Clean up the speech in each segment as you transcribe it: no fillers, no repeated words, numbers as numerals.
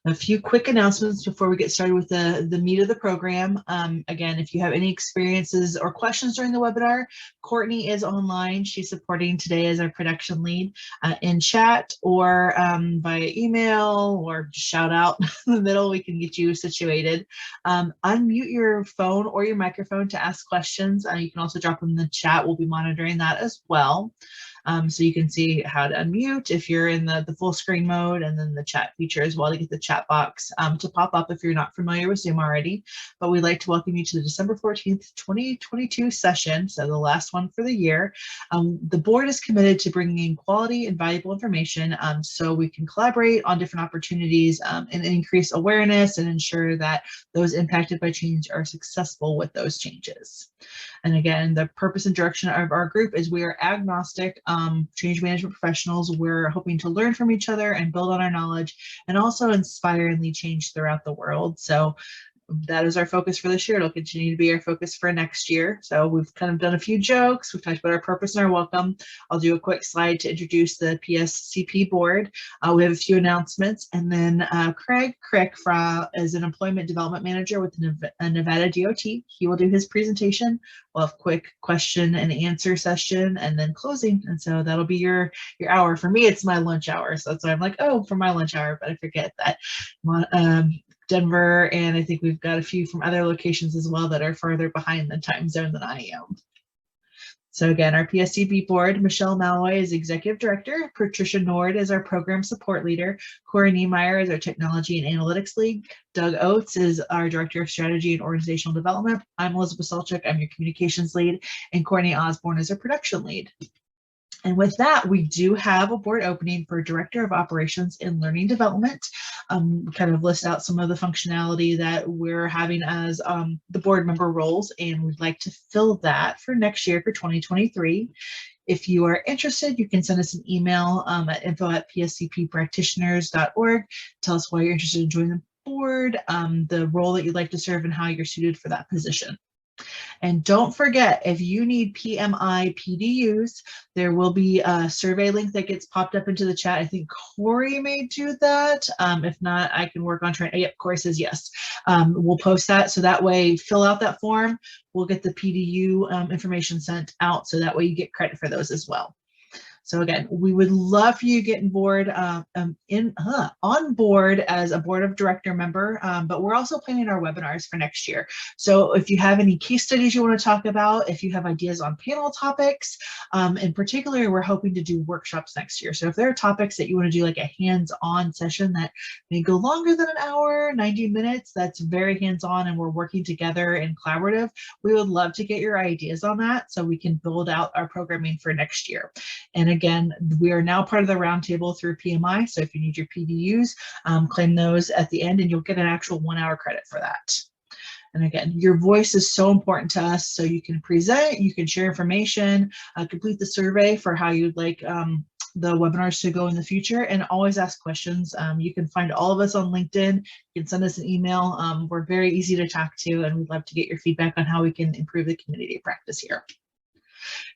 A few quick announcements before we get started with the meat of the program. Again, if you have any experiences or questions during the webinar, Courtney is online. She's supporting today as our production lead in chat or via email or shout out in the middle. We can get you situated. Unmute your phone or your microphone to ask questions. You can also drop them in the chat. We'll be monitoring that as well. So you can see how to unmute if you're in the full screen mode, and then the chat feature as well to get the chat box to pop up if you're not familiar with Zoom already. But we'd like to welcome you to the December 14th, 2022 session, so the last one for the year. The board is committed to bringing in quality and valuable information so we can collaborate on different opportunities and increase awareness and ensure that those impacted by change are successful with those changes. And again, the purpose and direction of our group is we are agnostic change management professionals. We're hoping to learn from each other and build on our knowledge and also inspire and lead change throughout the world. So that is our focus for this year. It'll continue to be our focus for next year. So we've kind of done a few jokes. We've talked about our purpose and our welcome. I'll do a quick slide to introduce the PSCP board. We have a few announcements, and then Craig Crick is an employment development manager with Nevada DOT. He will do his presentation. We'll have quick question and answer session and then closing. And so that'll be your hour. For me, it's my lunch hour. So that's why I'm like, oh, for my lunch hour, but I forget that. Denver, and I think we've got a few from other locations as well that are farther behind the time zone than I am. So again, our PSCP board, Michelle Malloy is Executive Director, Patricia Nord is our Program Support Leader, Corey Niemeyer is our Technology and Analytics Lead, Doug Oates is our Director of Strategy and Organizational Development, I'm Elizabeth Solchik, I'm your Communications Lead, and Courtney Osborne is our Production Lead. And with that, we do have a board opening for Director of Operations and Learning Development. Kind of list out some of the functionality that we're having as the board member roles, and we'd like to fill that for next year for 2023. If you are interested, you can send us an email at info@pscppractitioners.org. Tell us why you're interested in joining the board, the role that you'd like to serve, and how you're suited for that position. And don't forget, if you need PMI PDUs, there will be a survey link that gets popped up into the chat. I think Corey may do that. If not, I can work on trying. Yep, Corey says yes. We'll post that, so that way fill out that form. We'll get the PDU information sent out, so that way you get credit for those as well. So again, we would love for you to get on board as a board of director member, but we're also planning our webinars for next year. So if you have any case studies you want to talk about, if you have ideas on panel topics, in particular, we're hoping to do workshops next year. So if there are topics that you want to do like a hands-on session that may go longer than an hour, 90 minutes, that's very hands-on and we're working together and collaborative, we would love to get your ideas on that so we can build out our programming for next year. And again, we are now part of the roundtable through PMI. So if you need your PDUs, claim those at the end and you'll get an actual 1 hour credit for that. And again, your voice is so important to us. So you can present, you can share information, complete the survey for how you'd like the webinars to go in the future, and always ask questions. You can find all of us on LinkedIn. You can send us an email. We're very easy to talk to, and we'd love to get your feedback on how we can improve the community practice here.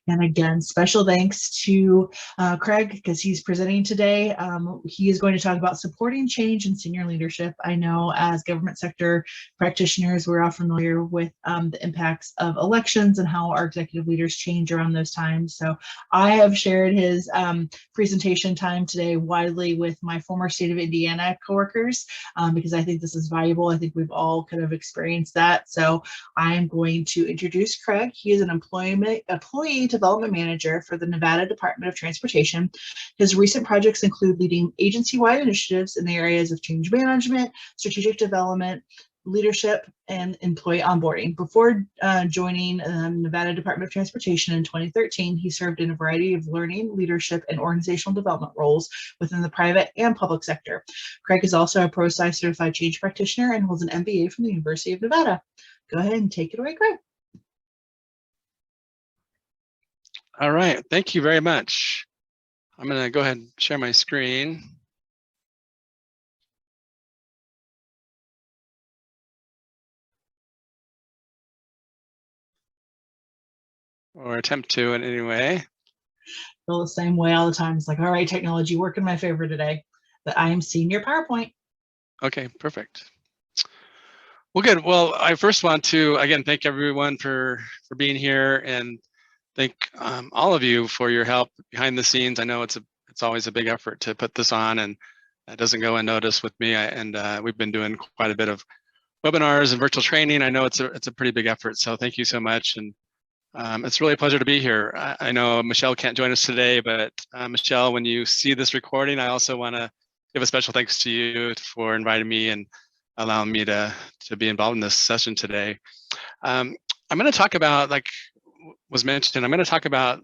And again, special thanks to Craig, because he's presenting today. He is going to talk about supporting change in senior leadership. I know as government sector practitioners, we're all familiar with the impacts of elections and how our executive leaders change around those times. So I have shared his presentation time today widely with my former state of Indiana coworkers because I think this is valuable. I think we've all kind of experienced that. So I'm going to introduce Craig. He is an employee development manager for the Nevada Department of Transportation. His recent projects include leading agency-wide initiatives in the areas of change management, strategic development, leadership, and employee onboarding. Before joining Nevada Department of Transportation in 2013, he served in a variety of learning, leadership, and organizational development roles within the private and public sector. Craig is also a ProSci certified change practitioner and holds an MBA from the University of Nevada. Go ahead and take it away, Craig. All right, thank you very much. I'm going to go ahead and share my screen. Or attempt to in any way. Feel the same way all the time. It's like, all right, technology, work in my favor today. But I am seeing your PowerPoint. Okay, perfect. Well, good. Well, I first want to, again, thank everyone for being here, and thank all of you for your help behind the scenes. I know it's always a big effort to put this on, and that doesn't go unnoticed with me. We've been doing quite a bit of webinars and virtual training. I know it's a pretty big effort, so thank you so much. And it's really a pleasure to be here. I know Michelle can't join us today, but Michelle, when you see this recording, I also want to give a special thanks to you for inviting me and allowing me to be involved in this session today. I'm going to talk about, like was mentioned, I'm going to talk about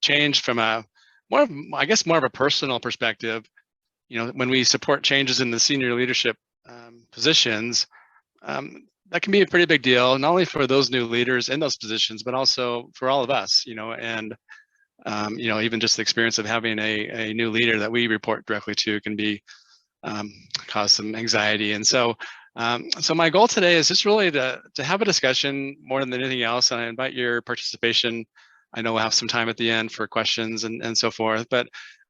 change from a more of a personal perspective. When we support changes in the senior leadership positions, that can be a pretty big deal, not only for those new leaders in those positions, but also for all of us. And even just the experience of having a new leader that we report directly to can be cause some anxiety. And so my goal today is just really to have a discussion more than anything else. And I invite your participation. I know we'll have some time at the end for questions and so forth, but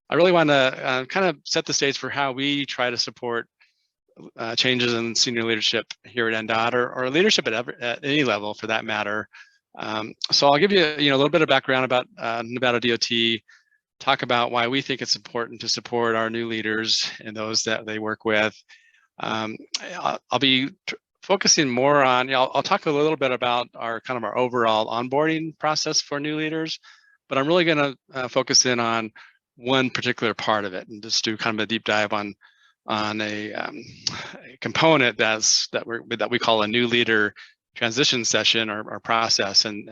I really want to kind of set the stage for how we try to support changes in senior leadership here at NDOT, or leadership at any level for that matter. So I'll give you a little bit of background about Nevada DOT, talk about why we think it's important to support our new leaders and those that they work with. I'll be focusing more on, I'll talk a little bit about our overall onboarding process for new leaders, but I'm really going to focus in on one particular part of it and just do kind of a deep dive on a component that we call a new leader transition session or process, and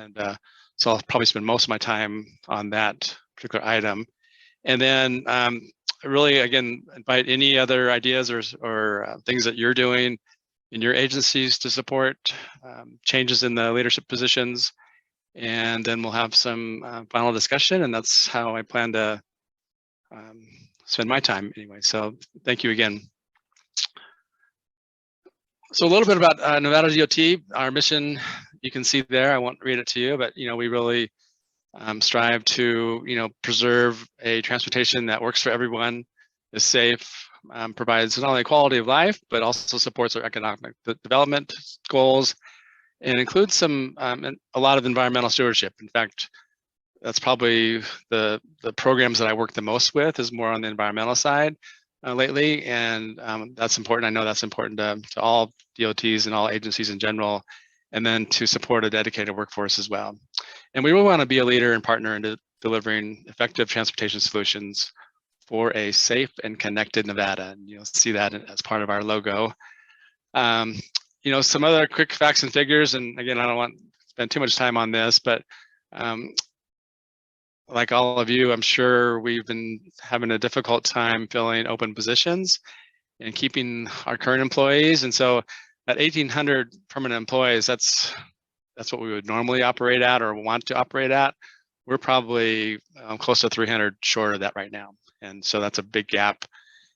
so I'll probably spend most of my time on that particular item, and then really again invite any other ideas or things that you're doing in your agencies to support changes in the leadership positions, and then we'll have some final discussion, and that's how I plan to spend my time anyway. So thank you again. So a little bit about Nevada DOT, our mission, you can see there. I won't read it to you, but we really strive to preserve a transportation that works for everyone, is safe, provides not only quality of life, but also supports our economic development goals, and includes a lot of environmental stewardship. In fact, that's probably the programs that I work the most with is more on the environmental side lately, and that's important. I know that's important to all DOTs and all agencies in general, and then to support a dedicated workforce as well. And we really want to be a leader and partner in delivering effective transportation solutions for a safe and connected Nevada. And you'll see that as part of our logo. Some other quick facts and figures, and again, I don't want to spend too much time on this, but like all of you, I'm sure we've been having a difficult time filling open positions and keeping our current employees. And so at 1,800 permanent employees, that's what we would normally operate at or want to operate at. We're probably close to 300 short of that right now. And so that's a big gap.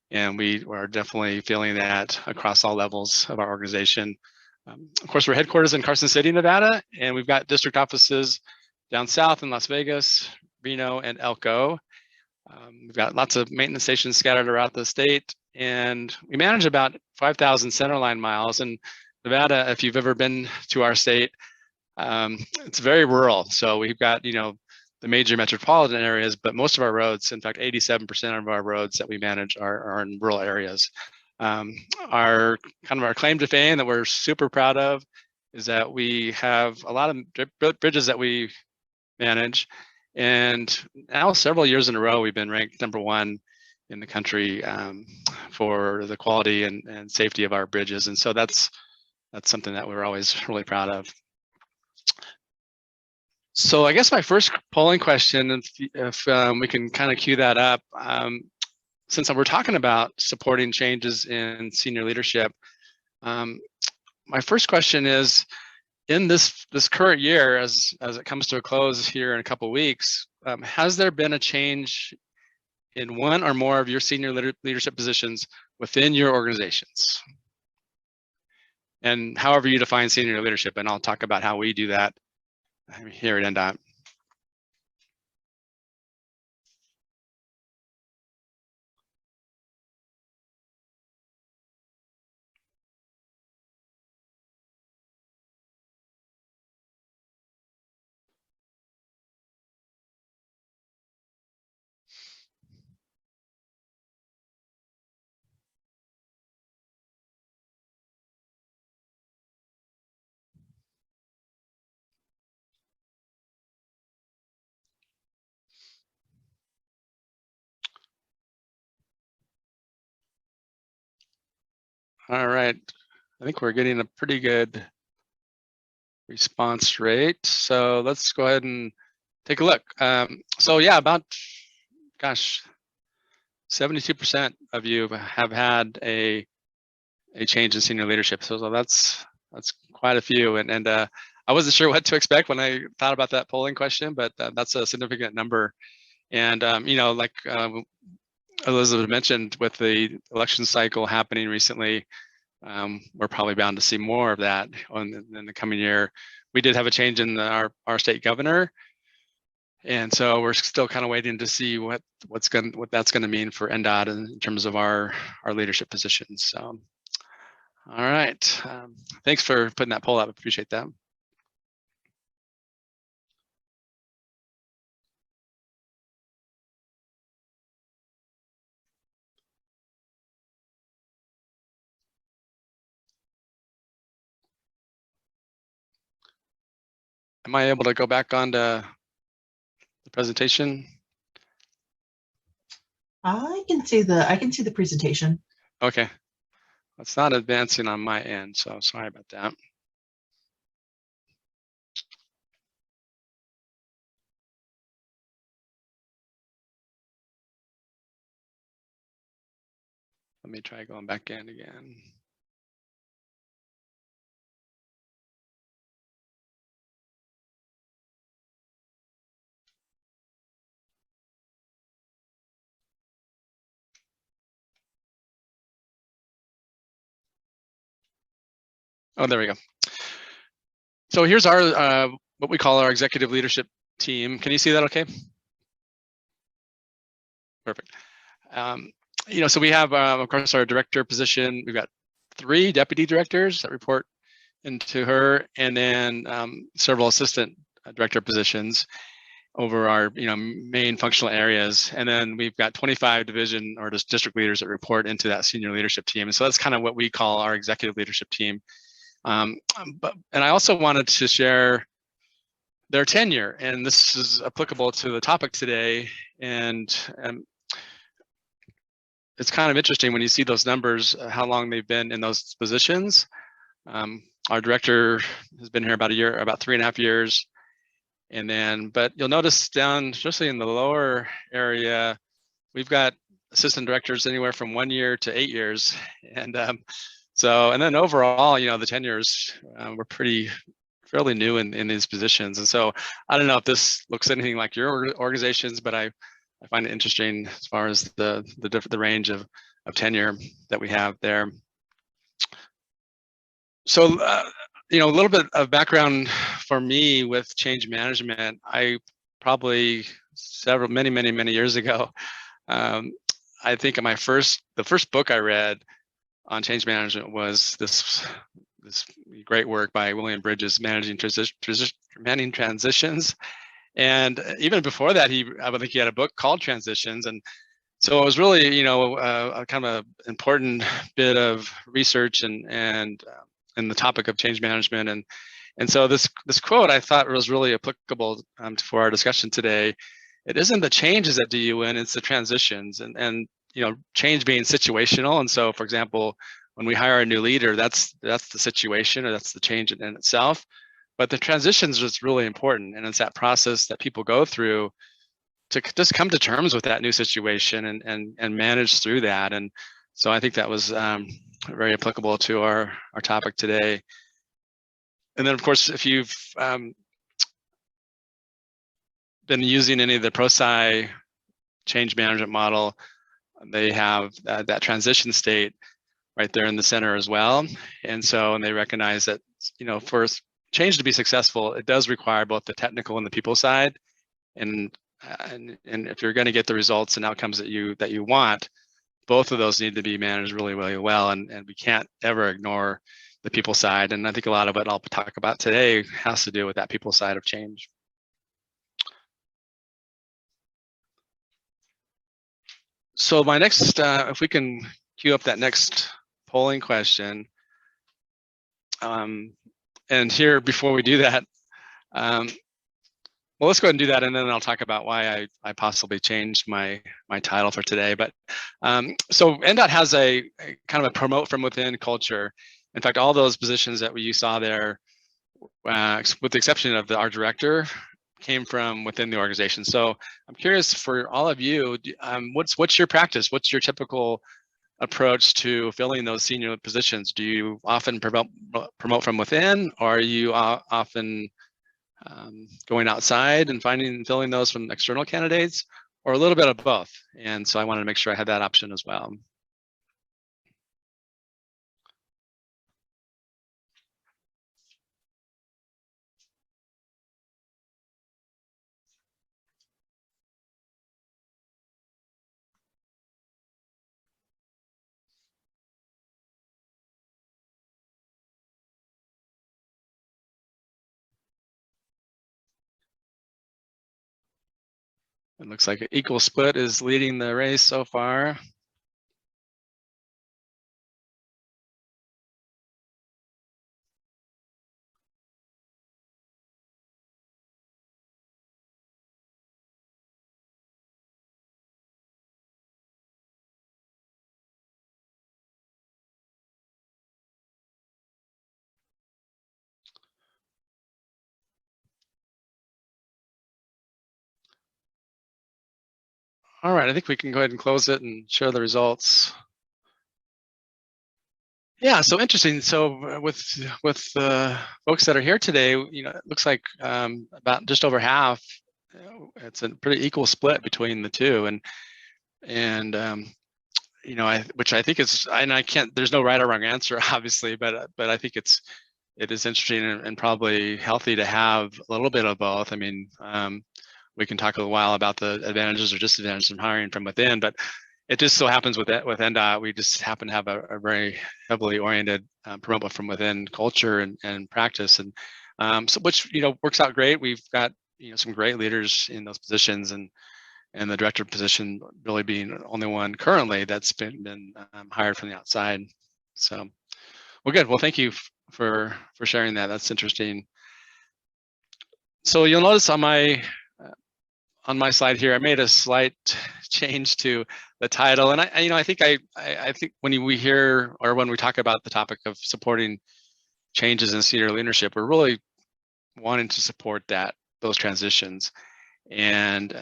And we are definitely feeling that across all levels of our organization. Of course, we're headquarters in Carson City, Nevada, and we've got district offices down south in Las Vegas, Reno, and Elko. We've got lots of maintenance stations scattered around the state, and we manage about 5,000 centerline miles. And Nevada, if you've ever been to our state, it's very rural. So we've got, the major metropolitan areas, but most of our roads, in fact, 87% of our roads that we manage are in rural areas. Our claim to fame that we're super proud of is that we have a lot of bridges that we manage. And now several years in a row, we've been ranked #1 in the country for the quality and safety of our bridges. And so that's something that we're always really proud of. So I guess my first polling question, if we can kind of cue that up, since we're talking about supporting changes in senior leadership, my first question is, in this current year, as it comes to a close here in a couple of weeks, has there been a change in one or more of your senior leadership positions within your organizations? And however you define senior leadership, and I'll talk about how we do that here at NDOT. All right. I think we're getting a pretty good response rate. So let's go ahead and take a look. So yeah, about, gosh, 72% of you have had a change in senior leadership. So that's quite a few. And I wasn't sure what to expect when I thought about that polling question, but that's a significant number. And you know, like Elizabeth mentioned, with the election cycle happening recently, we're probably bound to see more of that in the coming year. We did have a change in our state governor, and so we're still kind of waiting to see what that's going to mean for NDOT in terms of our leadership positions. So, all right, thanks for putting that poll up. Appreciate that. Am I able to go back on to the presentation? I can see the presentation. Okay, it's not advancing on my end, so sorry about that. Let me try going back in again. Oh, there we go. So here's our what we call our executive leadership team. Can you see that okay? Perfect. You know, so we have, of course, our director position. We've got 3 deputy directors that report into her, and then several assistant director positions over our, you know, main functional areas. And then we've got 25 division or just district leaders that report into that senior leadership team. And so that's kind of what we call our executive leadership team. And I also wanted to share their tenure, and this is applicable to the topic today. And it's kind of interesting when you see those numbers, how long they've been in those positions. Our director has been here about a year, about 3.5 years. And then, but you'll notice down, especially in the lower area, we've got assistant directors anywhere from 1 year to 8 years. And so, and then overall, you know, the tenures were fairly new in these positions. And so I don't know if this looks anything like your organizations, but I find it interesting as far as the range of tenure that we have there. So, you know, a little bit of background for me with change management. I probably many years ago, I think the first book I read on change management was this great work by William Bridges, Managing Transitions. And even before that, I think he had a book called Transitions. And so it was really, you know, a kind of an important bit of research and the topic of change management. And so this quote I thought was really applicable for our discussion today. It isn't the changes that do you in, it's the transitions, and you know, change being situational. And so, for example, when we hire a new leader, that's the situation, or that's the change in itself. But the transitions is really important, and it's that process that people go through to just come to terms with that new situation and manage through that. And so I think that was very applicable to our topic today. And then, of course, if you've been using any of the ProSci change management model, they have that transition state right there in the center as well. And so, and they recognize that, you know, for change to be successful, it does require both the technical and the people side. And if you're going to get the results and outcomes that you want, both of those need to be managed really, really well. And we can't ever ignore the people side. And I think a lot of what I'll talk about today has to do with that people side of change. So my next, if we can queue up that next polling question. And here, before we do that, Well, let's go ahead and do that, and then I'll talk about why I possibly changed my title for today. But so NDOT has a kind of a promote from within culture. In fact, all those positions that you saw there, with the exception of our director, came from within the organization. So I'm curious for all of you, what's your practice? What's your typical approach to filling those senior positions? Do you often promote from within, or are you often going outside and filling those from external candidates, or a little bit of both? And so I wanted to make sure I had that option as well. It looks like an equal split is leading the race so far. All right, I think we can go ahead and close it and share the results. Yeah, so interesting. So with the folks that are here today, it looks like about just over half. It's a pretty equal split between the two, and which I think is, and I can't. There's no right or wrong answer, obviously, but I think it is interesting and probably healthy to have a little bit of both. I mean, we can talk a while about the advantages or disadvantages of hiring from within, but it just so happens with NDOT, we just happen to have a very heavily oriented promote from within culture and practice, and so which works out great. We've got some great leaders in those positions, and the director position really being the only one currently that's been hired from the outside. So, well, good. Well, thank you for sharing that. That's interesting. So you'll notice on my slide here, I made a slight change to the title, and I think when we hear, or when we talk about the topic of supporting changes in senior leadership, we're really wanting to support those transitions, and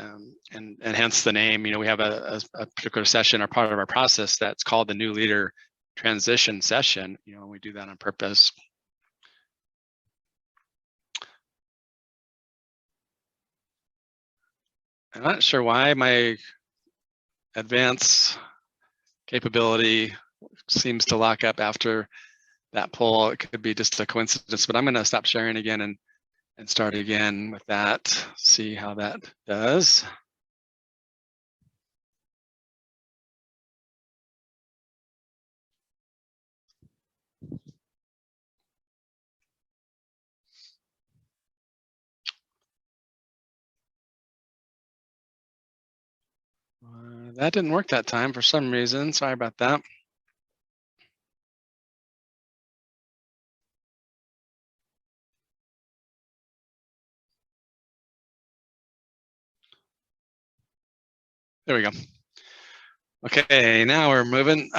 hence the name. We have a particular session or part of our process that's called the New Leader Transition Session. We do that on purpose. I'm not sure why my advance capability seems to lock up after that poll. It could be just a coincidence, but I'm going to stop sharing again and start again with that, see how that does. That didn't work that time for some reason. Sorry about that. There we go. Okay, now we're moving.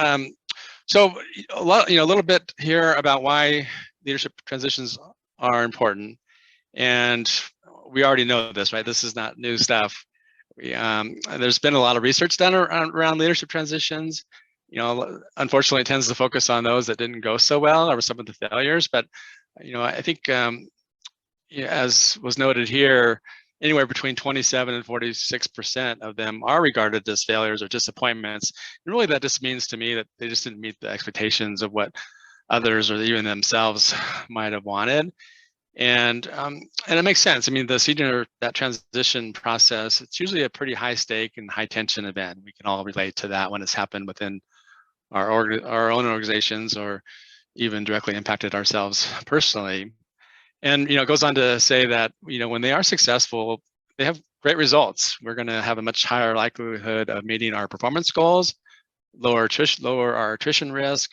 So a little bit here about why leadership transitions are important, and we already know this, right? This is not new stuff. There's been a lot of research done around leadership transitions. Unfortunately, it tends to focus on those that didn't go so well, or some of the failures. But I think, as was noted here, anywhere between 27 and 46% of them are regarded as failures or disappointments. And really, that just means to me that they just didn't meet the expectations of what others or even themselves might have wanted. And it makes sense. I mean, that transition process, it's usually a pretty high stake and high tension event. We can all relate to that when it's happened within our own organizations, or even directly impacted ourselves personally. And it goes on to say that when they are successful, they have great results. We're going to have a much higher likelihood of meeting our performance goals, lower our attrition risk.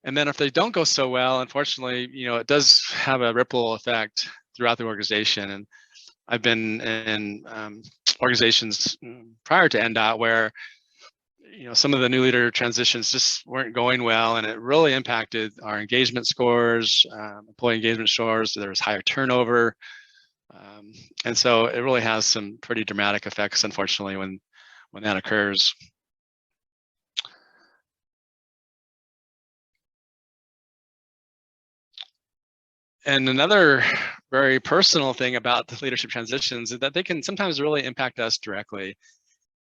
And then if they don't go so well, unfortunately, it does have a ripple effect throughout the organization. And I've been in organizations prior to NDOT where some of the new leader transitions just weren't going well, and it really impacted our engagement scores, employee engagement scores. There was higher turnover, and so it really has some pretty dramatic effects, unfortunately, when that occurs. And another very personal thing about the leadership transitions is that they can sometimes really impact us directly.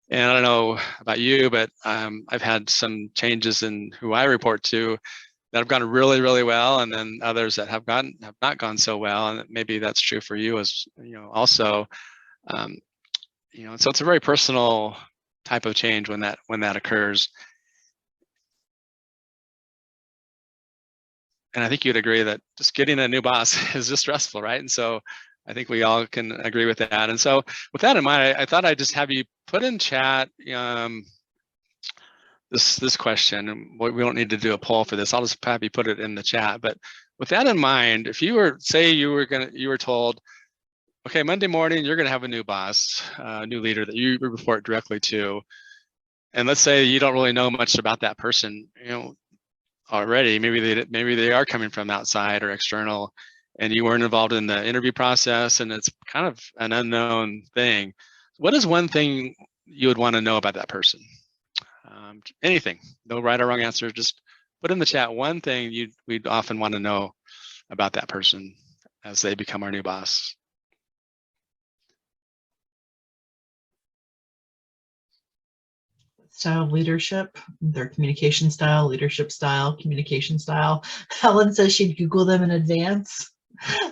And I don't know about you, but I've had some changes in who I report to that have gone really, really well, and then others that have not gone so well, and maybe that's true for you as also. So it's a very personal type of change when that occurs. And I think you'd agree that just getting a new boss is just stressful, right? And so I think we all can agree with that. And so with that in mind, I thought I'd just have you put in chat this question. And we don't need to do a poll for this. I'll just have you put it in the chat. But with that in mind, if you were, say you were told, okay, Monday morning, you're gonna have a new boss, a new leader that you report directly to. And let's say you don't really know much about that person, already. Maybe they are coming from outside or external, and you weren't involved in the interview process, and it's kind of an unknown thing. What is one thing you would want to know about that person? Anything, no right or wrong answer. Just put in the chat one thing we'd often want to know about that person as they become our new boss. Style of leadership, their communication style, leadership style, communication style. Helen says she'd Google them in advance.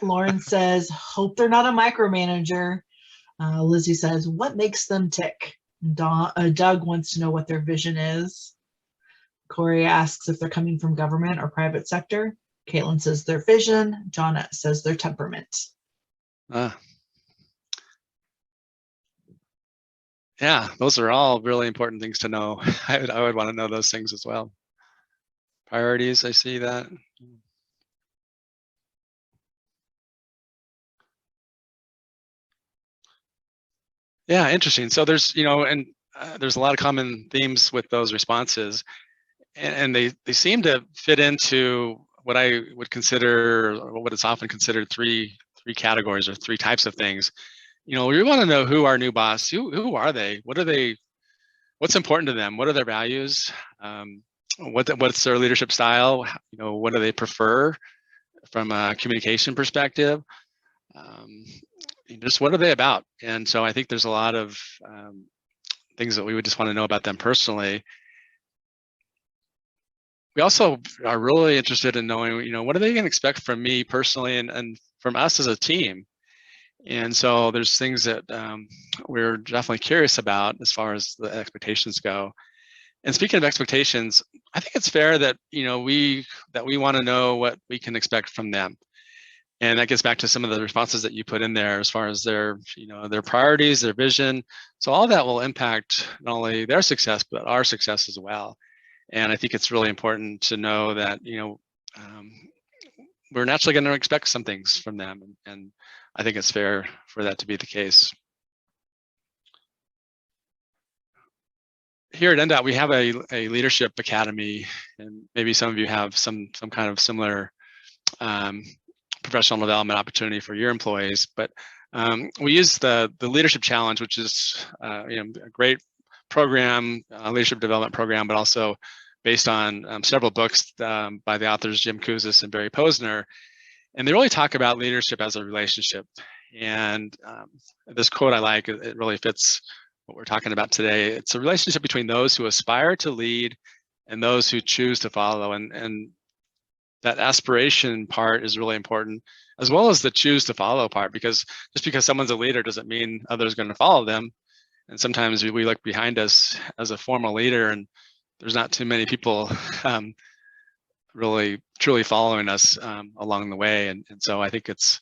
Lauren says, hope they're not a micromanager. Lizzie says, what makes them tick? Doug wants to know what their vision is. Corey asks if they're coming from government or private sector. Caitlin says their vision. Jonna says their temperament. Yeah, those are all really important things to know. I would want to know those things as well. Priorities, I see that. Yeah, interesting. So there's, there's a lot of common themes with those responses, and they seem to fit into what I would consider, or what is often considered three categories or three types of things. We want to know who our new boss, who are they? What's important to them? What are their values? What's their leadership style? What do they prefer from a communication perspective? Just what are they about? And so I think there's a lot of things that we would just want to know about them personally. We also are really interested in knowing, what are they going to expect from me personally and from us as a team? And so there's things that we're definitely curious about as far as the expectations go. And speaking of expectations, I think it's fair that we want to know what we can expect from them. And that gets back to some of the responses that you put in there as far as their priorities, their vision. So all that will impact not only their success, but our success as well. And I think it's really important to know that, we're naturally going to expect some things from them. And I think it's fair for that to be the case. Here at NDOT, we have a leadership academy, and maybe some of you have some kind of similar professional development opportunity for your employees. But we use the Leadership Challenge, which is a great program, leadership development program, but also based on several books by the authors Jim Kouzes and Barry Posner. And they really talk about leadership as a relationship. And this quote I like, it really fits what we're talking about today. It's a relationship between those who aspire to lead and those who choose to follow. And that aspiration part is really important, as well as the choose to follow part, because just because someone's a leader doesn't mean others are going to follow them. And sometimes we look behind us as a formal leader, and there's not too many people really truly following us along the way. And so I think it's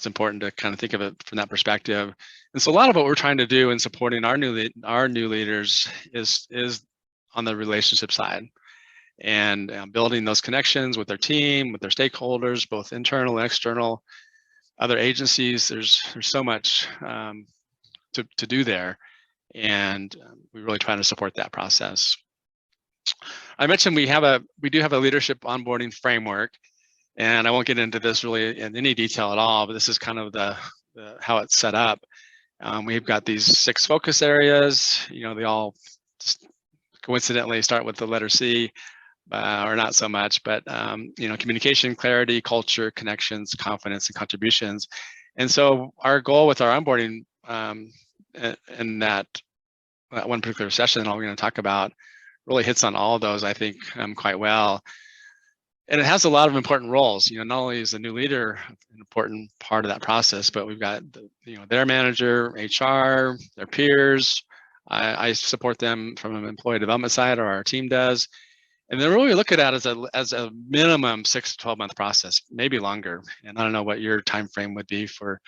important to kind of think of it from that perspective. And so a lot of what we're trying to do in supporting our new leaders is on the relationship side, and building those connections with their team, with their stakeholders, both internal and external. other agencies. There's so much to do there, and we really try to support that process. I mentioned we do have a leadership onboarding framework, and I won't get into this really in any detail at all, but this is kind of the how it's set up. We've got these 6 focus areas. You know, they all just coincidentally start with the letter C, or not so much, but you know, communication, clarity, culture, connections, confidence, and contributions. And so our goal with our onboarding in that one particular session that I'm going to talk about really hits on all of those, I think, quite well. And it has a lot of important roles. You know, not only is the new leader an important part of that process, but we've got you know, their manager, HR, their peers. I support them from an employee development side, or our team does. And then really look at that as a minimum 6 to 12 month process, maybe longer. And I don't know what your time frame would be for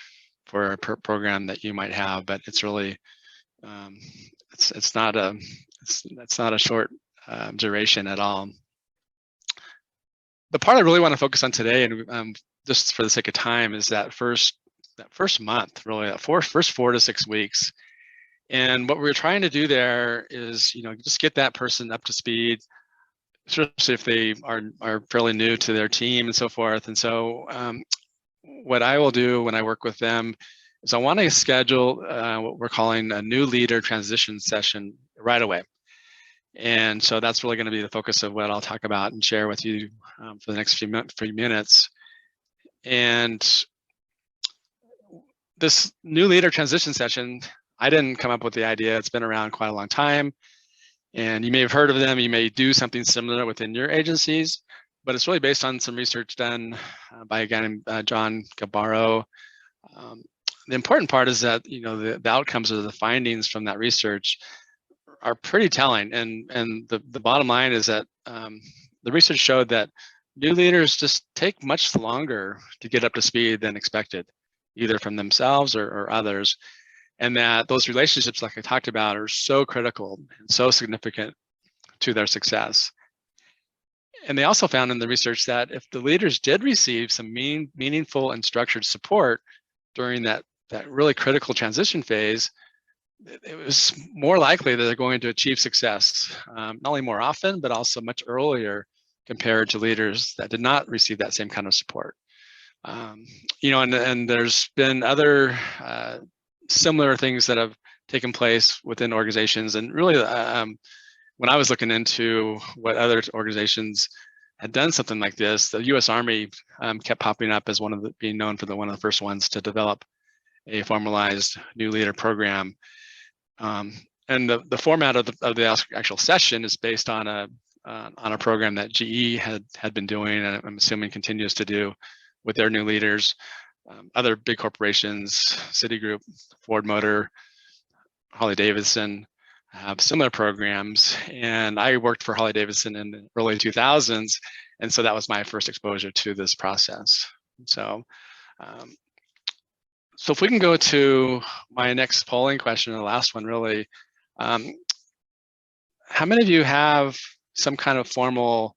a program that you might have, but it's really it's not a short duration at all. The part I really want to focus on today, and just for the sake of time, is that first month, really that first 4 to 6 weeks. And what we're trying to do there is, you know, just get that person up to speed, especially if they are fairly new to their team and so forth. And so what I will do when I work with them is I want to schedule what we're calling a new leader transition session right away. And so that's really going to be the focus of what I'll talk about and share with you for the next few minutes. And this new leader transition session, I didn't come up with the idea. It's been around quite a long time. And you may have heard of them. You may do something similar within your agencies, but it's really based on some research done by a guy named John Gabaro. The important part is that, you know, the outcomes or the findings from that research are pretty telling. And the bottom line is that the research showed that new leaders just take much longer to get up to speed than expected, either from themselves or others. And that those relationships, like I talked about, are so critical and so significant to their success. And they also found in the research that if the leaders did receive some meaningful and structured support during that really critical transition phase, it was more likely that they're going to achieve success, not only more often, but also much earlier compared to leaders that did not receive that same kind of support. You know, and there's been other similar things that have taken place within organizations. And really, when I was looking into what other organizations had done something like this, the U.S. Army kept popping up as being known for one of the first ones to develop a formalized new leader program. And the format of the actual session is based on a program that GE had been doing, and I'm assuming continues to do with their new leaders. Other big corporations, Citigroup, Ford Motor, Harley-Davidson, have similar programs. And I worked for Harley-Davidson in the early 2000s, and so that was my first exposure to this process. So if we can go to my next polling question, the last one really, how many of you have some kind of formal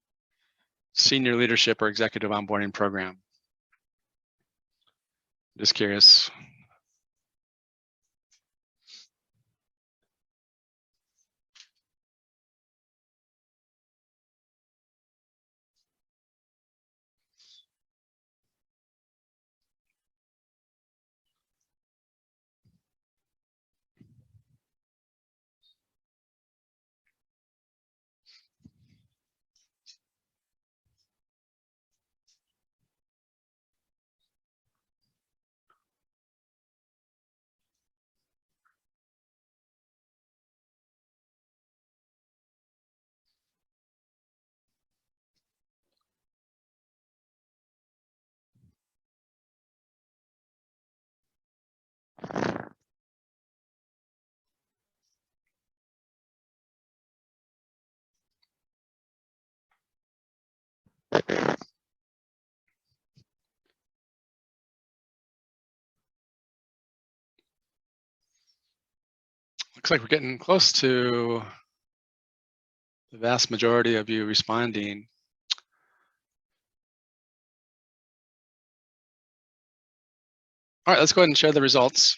senior leadership or executive onboarding program? Just curious. Looks like we're getting close to the vast majority of you responding. All right, let's go ahead and share the results.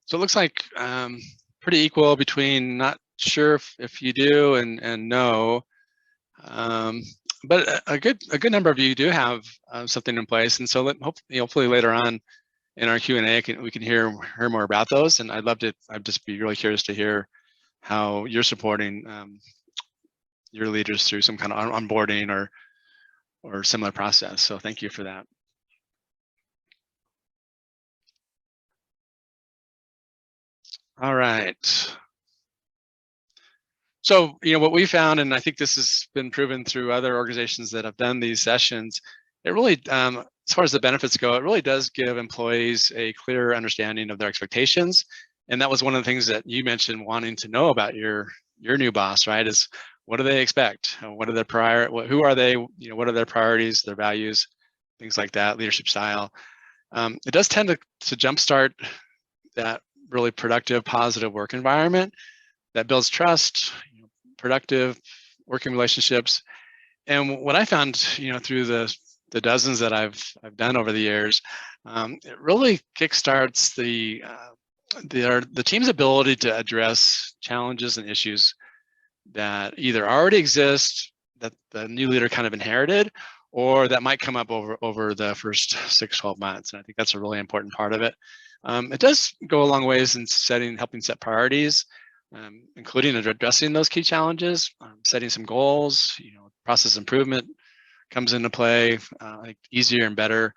So it looks like pretty equal between not sure if you do and no. But a good number of you do have something in place, and so hopefully later on in our Q&A we can hear more about those. And I'd just be really curious to hear how you're supporting your leaders through some kind of onboarding or similar process. So thank you for that. All right. So, what we found, and I think this has been proven through other organizations that have done these sessions, it really, as far as the benefits go, it really does give employees a clear understanding of their expectations. And that was one of the things that you mentioned, wanting to know about your new boss, right? Is what do they expect? What are their who are they? What are their priorities, their values, things like that, leadership style. It does tend to jumpstart that really productive, positive work environment that builds trust, productive working relationships. And what I found, through the dozens that I've done over the years, it really kickstarts the team's ability to address challenges and issues that either already exist, that the new leader kind of inherited, or that might come up over the first 6-12 months. And I think that's a really important part of it. It does go a long ways in helping set priorities, including addressing those key challenges, setting some goals. Process improvement comes into play, like easier and better.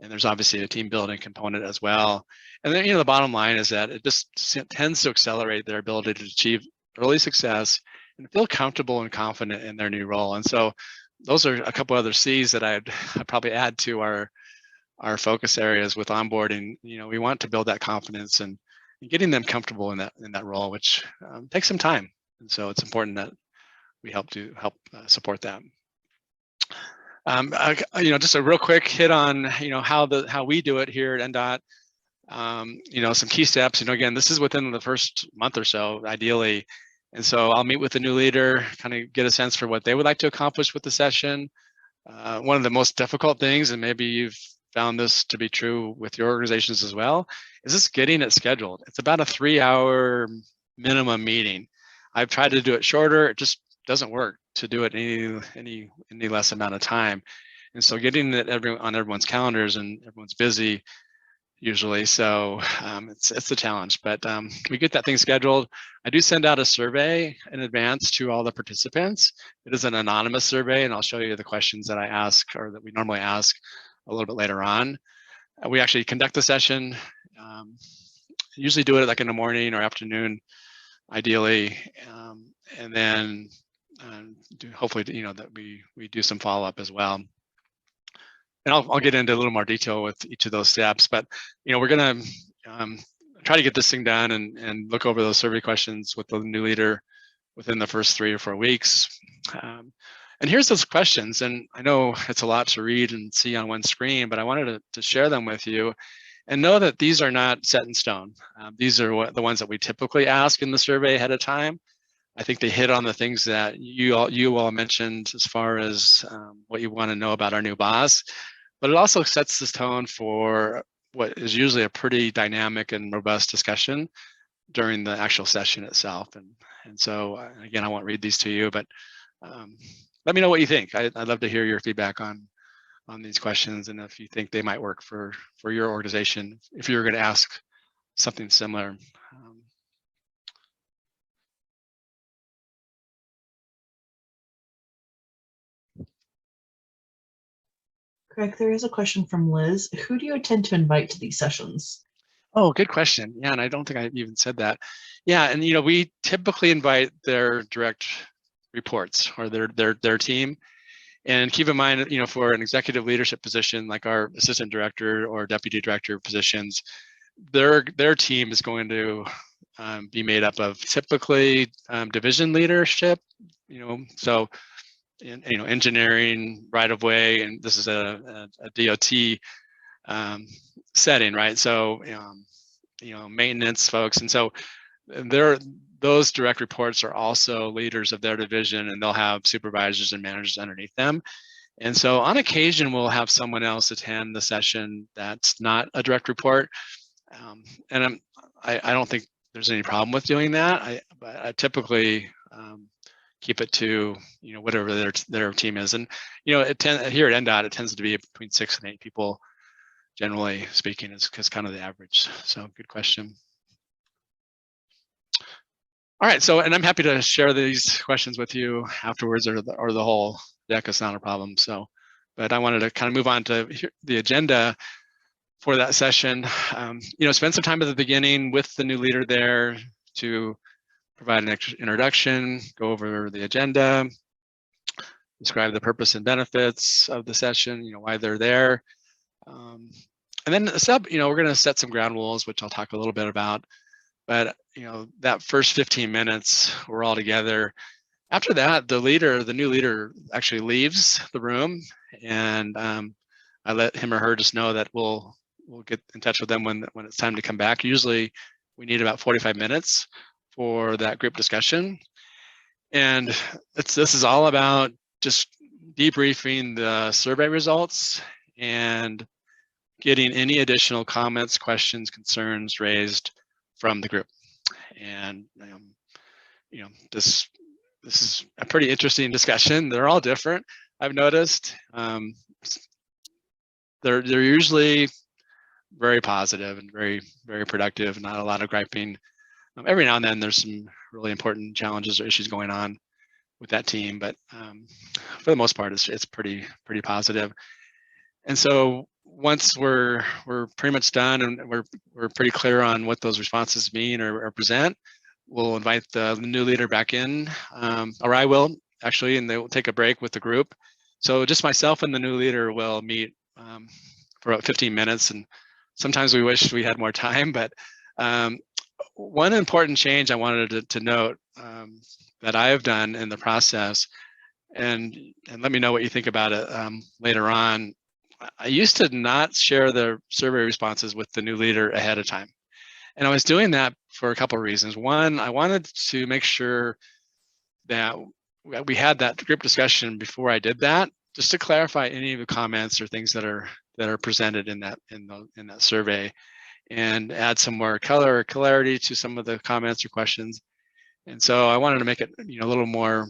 And there's obviously a team building component as well. And then, the bottom line is that it just tends to accelerate their ability to achieve early success and feel comfortable and confident in their new role. And so those are a couple other C's that I'd probably add to our focus areas with onboarding. We want to build that confidence and getting them comfortable in that role, which takes some time. And so it's important that we help support that. Just a real quick hit on how we do it here at NDOT. Some key steps. Again, this is within the first month or so, ideally. And so I'll meet with the new leader, kind of get a sense for what they would like to accomplish with the session. One of the most difficult things, and maybe you've found this to be true with your organizations as well, is just getting it scheduled. It's about a 3-hour minimum meeting. I've tried to do it shorter. It just doesn't work to do it any less amount of time. And so getting it on everyone's calendars, and everyone's busy usually, so it's a challenge, but we get that thing scheduled. I do send out a survey in advance to all the participants. It is an anonymous survey, and I'll show you the questions that I ask, or that we normally ask, a little bit later on. We actually conduct the session, usually do it like in the morning or afternoon, ideally, and then hopefully that we do some follow-up as well. And I'll get into a little more detail with each of those steps, but we're gonna try to get this thing done and look over those survey questions with the new leader within the first 3 or 4 weeks. And here's those questions, and I know it's a lot to read and see on one screen, but I wanted to share them with you, and know that these are not set in stone. These are the ones that we typically ask in the survey ahead of time. I think they hit on the things that you all mentioned as far as what you want to know about our new boss, but it also sets this tone for what is usually a pretty dynamic and robust discussion during the actual session itself. And so again, I won't read these to you, but let me know what you think. I'd love to hear your feedback on these questions, and if you think they might work for your organization, if you're going to ask something similar. Greg, there is a question from Liz. Who do you intend to invite to these sessions? Oh, good question. Yeah, and I don't think I even said that. Yeah, and we typically invite their direct reports, or their team. And keep in mind, for an executive leadership position like our assistant director or deputy director positions, their team is going to be made up of typically division leadership. So engineering, right of way, and this is a DOT setting, right? So maintenance folks, and so those direct reports are also leaders of their division, and they'll have supervisors and managers underneath them. And so on occasion, we'll have someone else attend the session that's not a direct report. And I don't think there's any problem with doing that. But I typically keep it to, whatever their team is. And, here at NDOT, it tends to be between 6 and 8 people, generally speaking, is kind of the average. So good question. All right, so, and I'm happy to share these questions with you afterwards, or the whole deck is not a problem. So, but I wanted to kind of move on to the agenda for that session. Spend some time at the beginning with the new leader there to provide an introduction, go over the agenda, describe the purpose and benefits of the session, why they're there. And then we're going to set some ground rules, which I'll talk a little bit about. But, that first 15 minutes, we're all together. After that, the new leader actually leaves the room, and I let him or her just know that we'll get in touch with them when it's time to come back. Usually we need about 45 minutes for that group discussion. And this is all about just debriefing the survey results and getting any additional comments, questions, concerns raised from the group. And this is a pretty interesting discussion. They're all different, I've noticed. They're usually very positive and very, very productive, not a lot of griping. Every now and then there's some really important challenges or issues going on with that team, but for the most part, it's pretty positive. And so once we're pretty much done and we're pretty clear on what those responses mean or present, we'll invite the new leader back in, or I will actually, and they will take a break with the group. So just myself and the new leader will meet for about 15 minutes, and sometimes we wish we had more time, but one important change I wanted to note that I have done in the process, and let me know what you think about it later on. I used to not share the survey responses with the new leader ahead of time. And I was doing that for a couple of reasons. One, I wanted to make sure that we had that group discussion before I did that, just to clarify any of the comments or things that are presented in that survey, and add some more color or clarity to some of the comments or questions. And so I wanted to make it a little more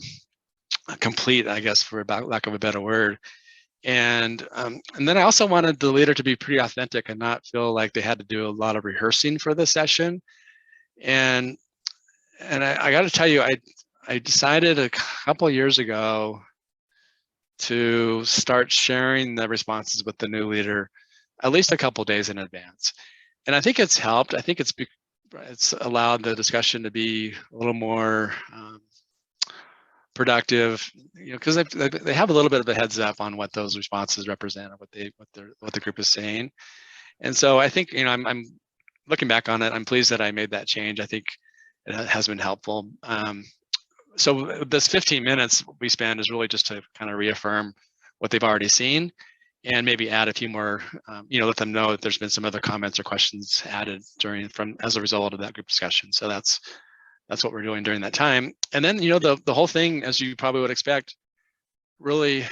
complete, I guess, for lack of a better word. And then I also wanted the leader to be pretty authentic and not feel like they had to do a lot of rehearsing for the session. And I got to tell you, I decided a couple of years ago to start sharing the responses with the new leader at least a couple of days in advance. And I think it's helped. I think it's allowed the discussion to be a little more productive, because they have a little bit of a heads up on what those responses represent, or what the group is saying. And so I think, I'm looking back on it, I'm pleased that I made that change. I think it has been helpful. So this 15 minutes we spend is really just to kind of reaffirm what they've already seen, and maybe add a few more, let them know that there's been some other comments or questions added as a result of that group discussion. So that's what we're doing during that time. And then, the whole thing, as you probably would expect, really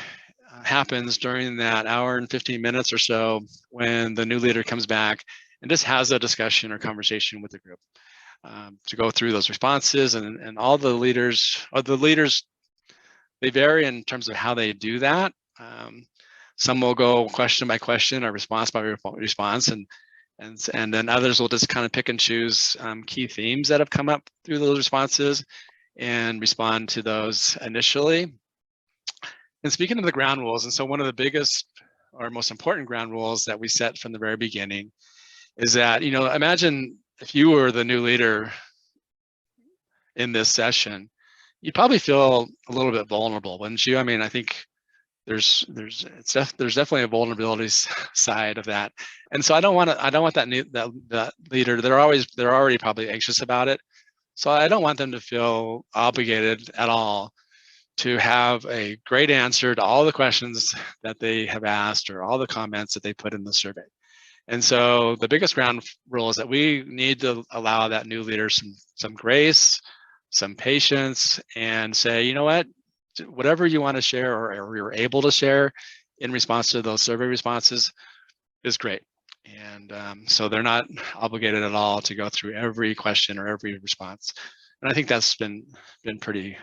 happens during that hour and 15 minutes or so, when the new leader comes back and just has a discussion or conversation with the group to go through those responses. And all the leaders, they vary in terms of how they do that. Some will go question by question or response by response, and then others will just kind of pick and choose key themes that have come up through those responses and respond to those initially. And speaking of the ground rules, and so one of the biggest or most important ground rules that we set from the very beginning is that, imagine if you were the new leader in this session, you'd probably feel a little bit vulnerable, wouldn't you? I mean, I think there's definitely a vulnerability side of that, and so I don't want that leader. They're already probably anxious about it, so I don't want them to feel obligated at all to have a great answer to all the questions that they have asked or all the comments that they put in the survey. And so the biggest ground rule is that we need to allow that new leader some grace, some patience, and say, you know what, whatever you want to share or you're able to share in response to those survey responses is great. And so they're not obligated at all to go through every question or every response. And I think that's been pretty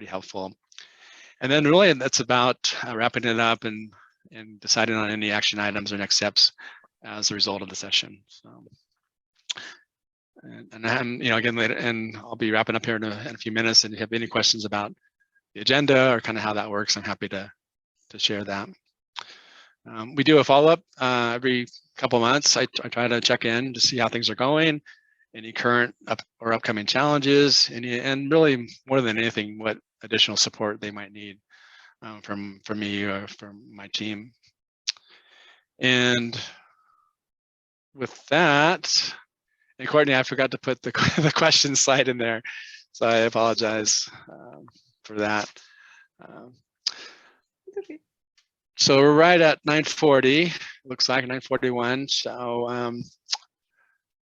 helpful. And then really that's about wrapping it up and deciding on any action items or next steps as a result of the session. So, and I'm, again, later, and I'll be wrapping up here in a few minutes. And if you have any questions about the agenda or kind of how that works, I'm happy to share that. We do a follow-up every couple months. I try to check in to see how things are going, any current or upcoming challenges, and really more than anything, what additional support they might need from me or from my team. And with that, and Courtney, I forgot to put the question slide in there, so I apologize for that. Okay. So we're right at 9:40. Looks like 9:41. So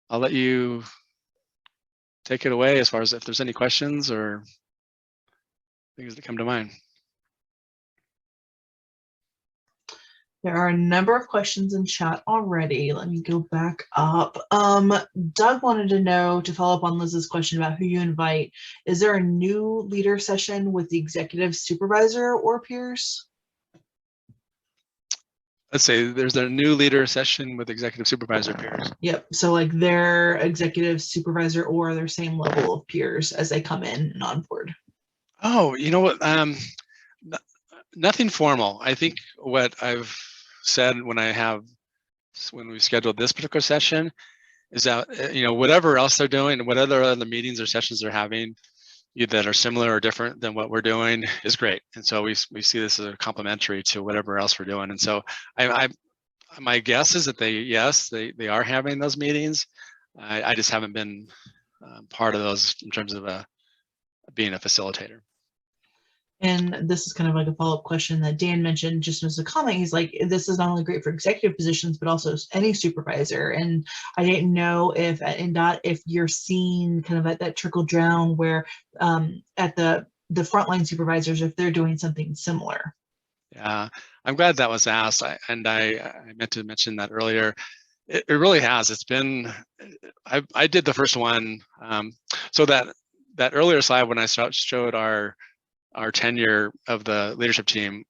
I'll let you take it away as far as if there's any questions or things that come to mind. There are a number of questions in chat already. Let me go back up. Doug wanted to know, to follow up on Liz's question about who you invite, is there a new leader session with the executive supervisor or peers? Let's say there's a new leader session with executive supervisor peers. Yep. So like their executive supervisor or their same level of peers as they come in and on board. Oh, you know what? Nothing formal. I think what I've said when we scheduled this particular session is that whatever else they're doing, what other meetings or sessions they're having that are similar or different than what we're doing is great. And so we see this as a complementary to whatever else we're doing. And so my guess is that they are having those meetings. I just haven't been part of those in terms of being a facilitator. And this is kind of like a follow-up question that Dan mentioned just as a comment. He's like, this is not only great for executive positions, but also any supervisor. And I didn't know if at NDOT, if you're seeing kind of at that trickle down where at the frontline supervisors, if they're doing something similar. Yeah, I'm glad that was asked. I meant to mention that earlier. It really has. It's been, I did the first one. So that earlier slide when I showed our tenure of the leadership team,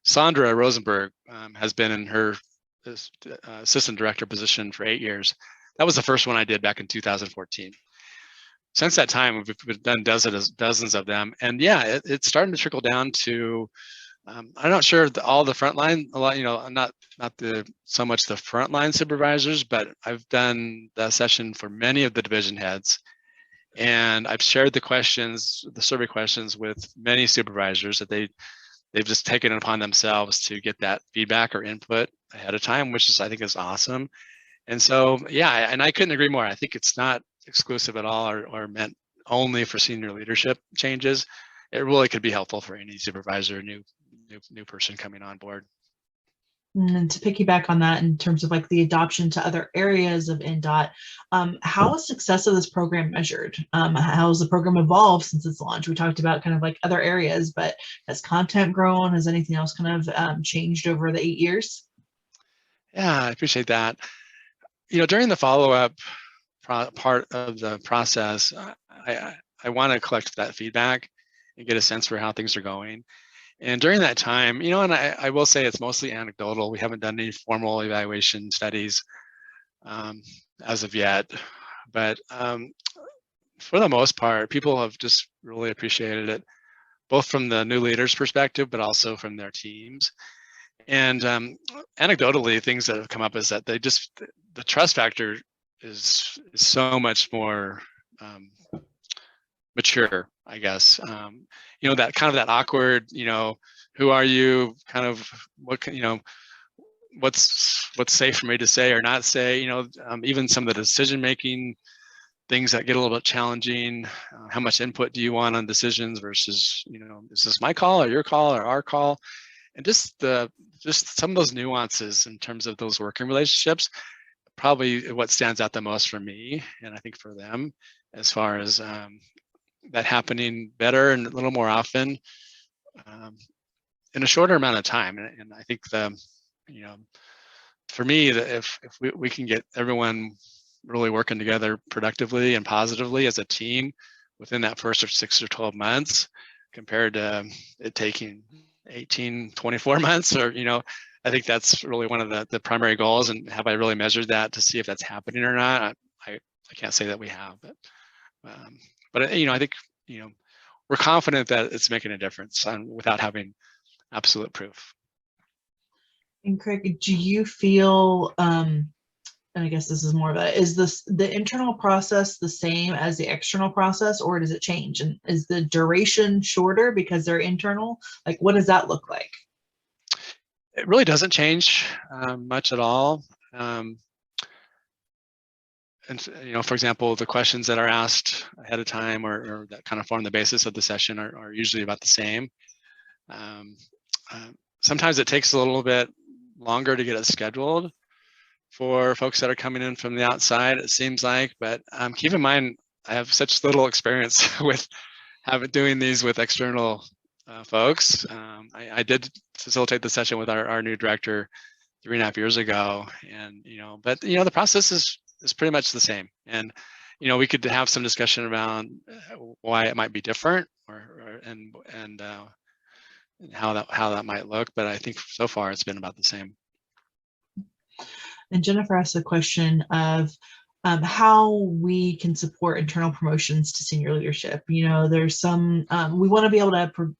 Sandra Rosenberg has been in her assistant director position for 8 years. That was the first one I did back in 2014. Since that time, we've done dozens of them, and yeah, it's starting to trickle down to. I'm not sure all the frontline, not so much the frontline supervisors, but I've done that session for many of the division heads. And I've shared the survey questions with many supervisors that they've just taken it upon themselves to get that feedback or input ahead of time, which I think is awesome. And so, yeah, and I couldn't agree more. I think it's not exclusive at all or meant only for senior leadership changes. It really could be helpful for any supervisor, new person coming on board. And to piggyback on that, in terms of like the adoption to other areas of NDOT, how is success of this program measured? How has the program evolved since its launch? We talked about kind of like other areas, but has content grown? Has anything else kind of changed over the 8 years? Yeah, I appreciate that. During the follow-up part of the process, I want to collect that feedback and get a sense for how things are going. And during that time, and I will say it's mostly anecdotal. We haven't done any formal evaluation studies as of yet, but for the most part, people have just really appreciated it, both from the new leaders' perspective, but also from their teams. And anecdotally, things that have come up is that the trust factor is so much more mature, I guess. That kind of that awkward, who are you, kind of what can, what's safe for me to say or not say, even some of the decision making things that get a little bit challenging. How much input do you want on decisions versus, is this my call or your call or our call? And just some of those nuances in terms of those working relationships, probably what stands out the most for me, and I think for them, as far as that happening better and a little more often in a shorter amount of time. And I think for me, if we can get everyone really working together productively and positively as a team within that first 6 or 12 months, compared to it taking 18, 24 months, or I think that's really one of the primary goals. And have I really measured that to see if that's happening or not? I can't say that we have, but I think we're confident that it's making a difference without having absolute proof. And Craig, do you feel, and I guess this is more of is the internal process the same as the external process, or does it change? And is the duration shorter because they're internal? Like, what does that look like? It really doesn't change much at all. And for example, the questions that are asked ahead of time or that kind of form the basis of the session are usually about the same. Sometimes it takes a little bit longer to get it scheduled for folks that are coming in from the outside, it seems like, but keep in mind, I have such little experience with doing these with external folks. I did facilitate the session with our new director 3.5 years ago, and but the process is pretty much the same. And we could have some discussion around why it might be different, and how that might look. But I think so far it's been about the same. And Jennifer asked the question of how we can support internal promotions to senior leadership. There's some, we want to be able to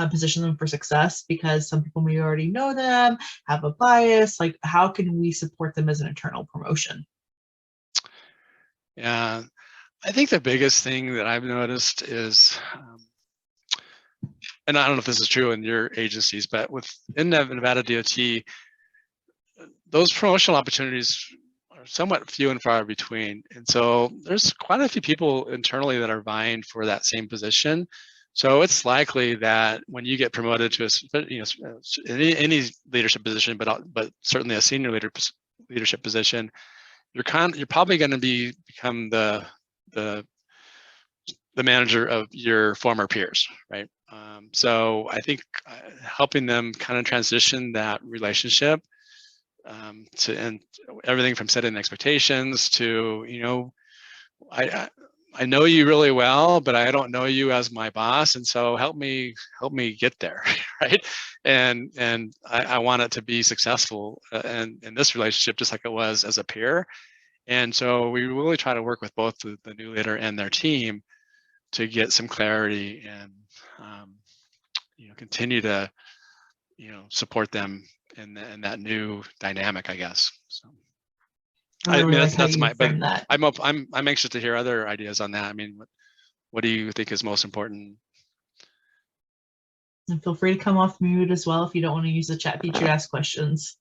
position them for success because some people may already know them, have a bias. Like, how can we support them as an internal promotion? Yeah, I think the biggest thing that I've noticed is, and I don't know if this is true in your agencies, but within Nevada DOT, those promotional opportunities are somewhat few and far between. And so there's quite a few people internally that are vying for that same position. So it's likely that when you get promoted to any leadership position, but certainly a senior leadership position, you're probably going to become the manager of your former peers, right? So I think helping them kind of transition that relationship and everything from setting expectations to, I know you really well, but I don't know you as my boss, and so help me get there, right? And I want it to be successful and in this relationship, just like it was as a peer. And so we really try to work with both the new leader and their team to get some clarity and continue to support them in that new dynamic, I guess. So I mean, that's my, but I'm anxious to hear other ideas on that. I mean, what do you think is most important? And feel free to come off mute as well if you don't want to use the chat feature to ask questions.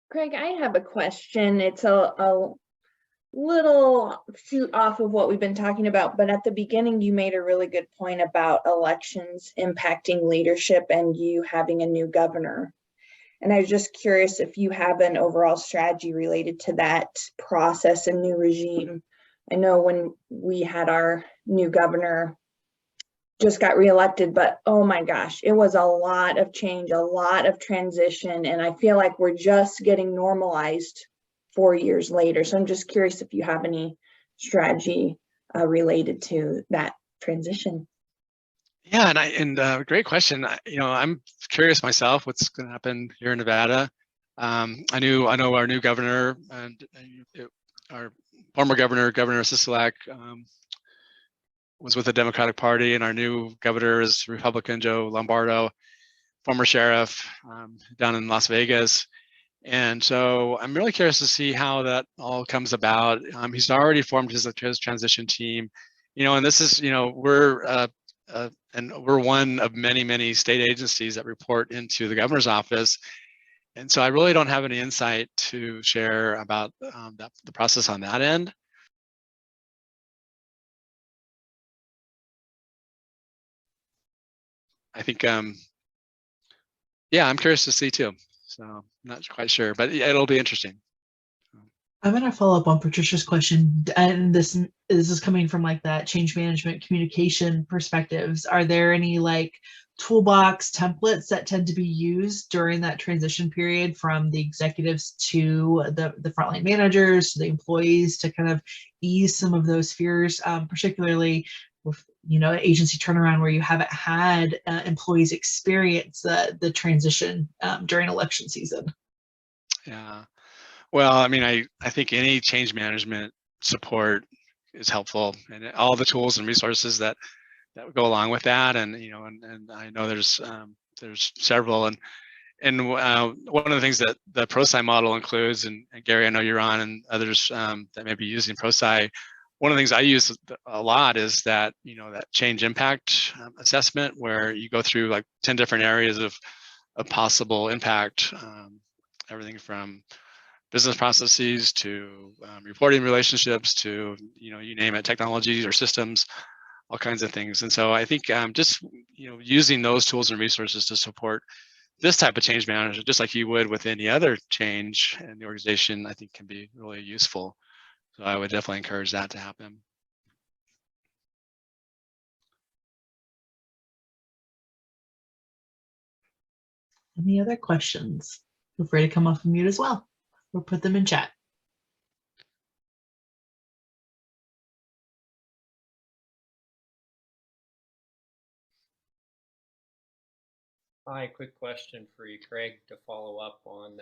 Craig, I have a question. It's a little shoot off of what we've been talking about, but at the beginning you made a really good point about elections impacting leadership and you having a new governor. And I was just curious if you have an overall strategy related to that process and new regime. I know when we had our new governor just got reelected, but oh my gosh, it was a lot of change, a lot of transition, and I feel like we're just getting normalized 4 years later. So I'm just curious if you have any strategy related to that transition. Yeah, and great question. I'm curious myself what's going to happen here in Nevada. I know our new governor and our former governor Sisolak, was with the Democratic Party, and our new governor is Republican Joe Lombardo, former sheriff down in Las Vegas. And so I'm really curious to see how that all comes about. He's already formed his transition team, and this is, we're one of many state agencies that report into the governor's office. And so I really don't have any insight to share about the process on that end. I think, yeah, I'm curious to see too. So I'm not quite sure, but it'll be interesting. I'm going to follow up on Patricia's question, and this is coming from like that change management communication perspectives. Are there any like toolbox templates that tend to be used during that transition period from the executives to the frontline managers to the employees to kind of ease some of those fears, particularly with agency turnaround where you haven't had employees experience the transition during election season? Yeah. Well, I mean, I think any change management support is helpful, and all the tools and resources that would go along with that. And and I know there's several, one of the things that the ProSci model includes, and Gary, I know you're on, and others that may be using ProSci. One of the things I use a lot is that that change impact assessment, where you go through like 10 different areas of possible impact, everything from business processes to reporting relationships to you name it, technologies or systems, all kinds of things. And so I think just using those tools and resources to support this type of change management, just like you would with any other change in the organization, I think can be really useful. So I would definitely encourage that to happen. Any other questions? Feel free to come off of mute as well, or put them in chat. Hi, quick question for you, Craig, to follow up on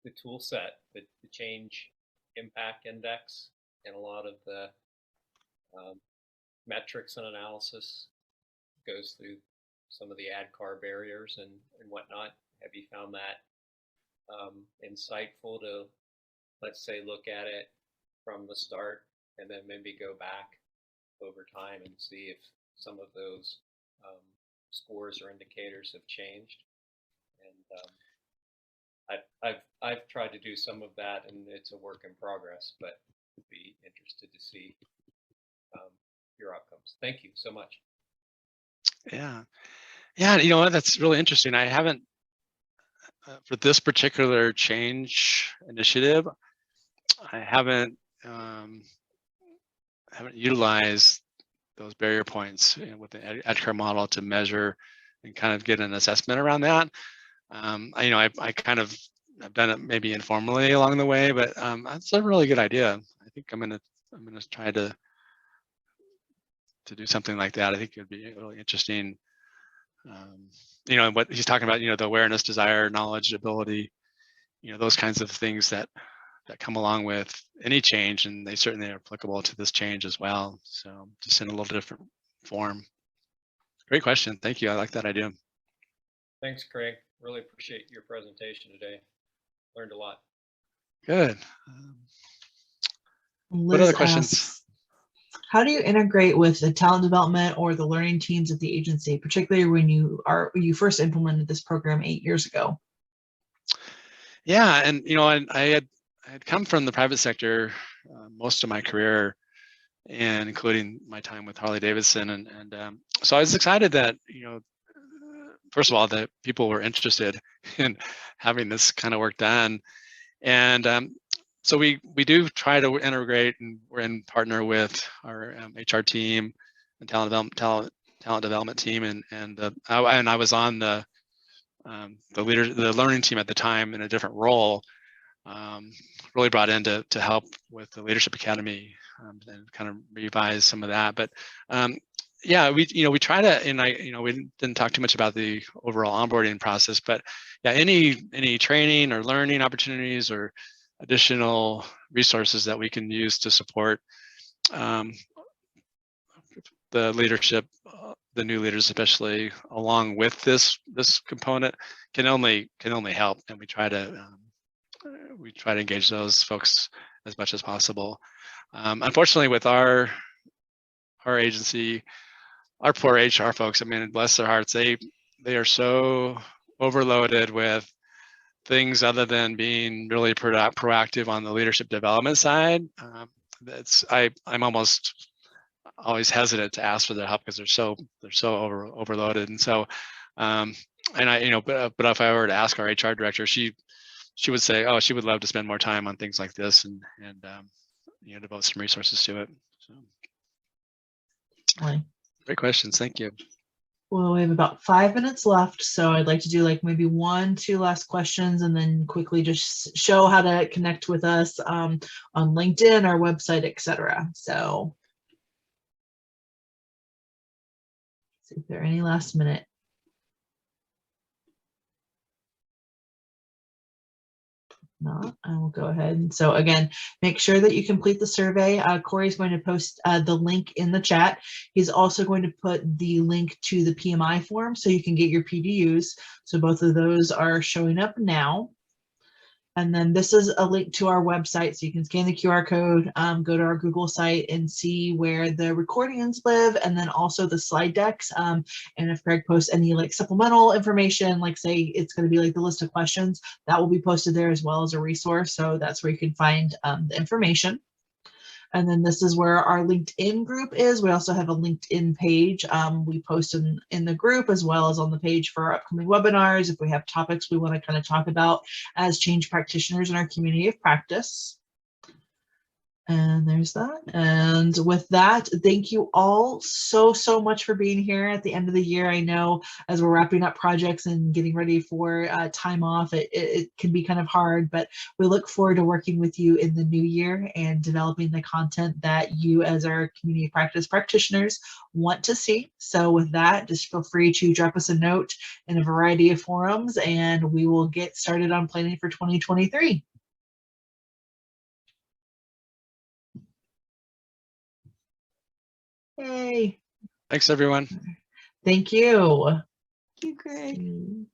the tool set, the change impact index, and a lot of the metrics and analysis goes through some of the ADCAR barriers and whatnot. Have you found that insightful to, let's say, look at it from the start and then maybe go back over time and see if some of those scores or indicators have changed? And I've tried to do some of that, and it's a work in progress, but would be interested to see your outcomes. Thank you so much. Yeah, you know what? That's really interesting. I haven't for this particular change initiative, I haven't utilized those barrier points with the ADCAR model to measure and kind of get an assessment around that. I kind of have done it maybe informally along the way, but that's a really good idea. I think I'm gonna try to do something like that. I think it'd be really interesting. What he's talking about, the awareness, desire, knowledge, ability, those kinds of things that come along with any change, and they certainly are applicable to this change as well. So just in a little different form. Great question. Thank you. I like that idea. Thanks, Craig. Really appreciate your presentation today. Learned a lot. Good. Liz what other questions? Asks, how do you integrate with the talent development or the learning teams at the agency, particularly when you first implemented this program 8 years ago? Yeah, and I had come from the private sector most of my career, and including my time with Harley Davidson, and so I was excited that first of all, that people were interested in having this kind of work done, and so we do try to integrate, and we're in partner with our HR team and talent development team, and I was on the learning team at the time in a different role, really brought in to help with the Leadership Academy and kind of revise some of that. But yeah, we try to, and we didn't talk too much about the overall onboarding process, but yeah, any training or learning opportunities or additional resources that we can use to support the leadership, the new leaders especially, along with this component, can only help, and we try to engage those folks as much as possible. Unfortunately, with our agency, our poor HR folks, I mean, bless their hearts, they are so overloaded with things other than being really proactive on the leadership development side. I'm almost always hesitant to ask for their help because they're so overloaded. And so, but if I were to ask our HR director, she she would say, oh, she would love to spend more time on things like this and devote some resources to it. So, Right. great questions. Thank you. Well, we have about 5 minutes left, so I'd like to do like maybe 1-2 last questions and then quickly just show how to connect with us on LinkedIn, our website, etc. So, see if there are any last minute. Not, I will go ahead. And so again, make sure that you complete the survey. Corey's going to post the link in the chat. He's also going to put the link to the PMI form so you can get your PDUs. So both of those are showing up now. And then this is a link to our website, so you can scan the QR code, go to our Google site and see where the recordings live, and then also the slide decks. And if Craig posts any like supplemental information, like say it's going to be like the list of questions, that will be posted there as well as a resource. So that's where you can find the information. And then this is where our LinkedIn group is. We also have a LinkedIn page. We post in the group as well as on the page for our upcoming webinars if we have topics we want to kind of talk about as change practitioners in our community of practice. And there's that. And with that, thank you all so much for being here at the end of the year. I know as we're wrapping up projects and getting ready for time off, it can be kind of hard, but we look forward to working with you in the new year and developing the content that you as our community practice practitioners want to see. So with that, just feel free to drop us a note in a variety of forums and we will get started on planning for 2023. Yay. Thanks, everyone. Thank you. Thank you, Greg.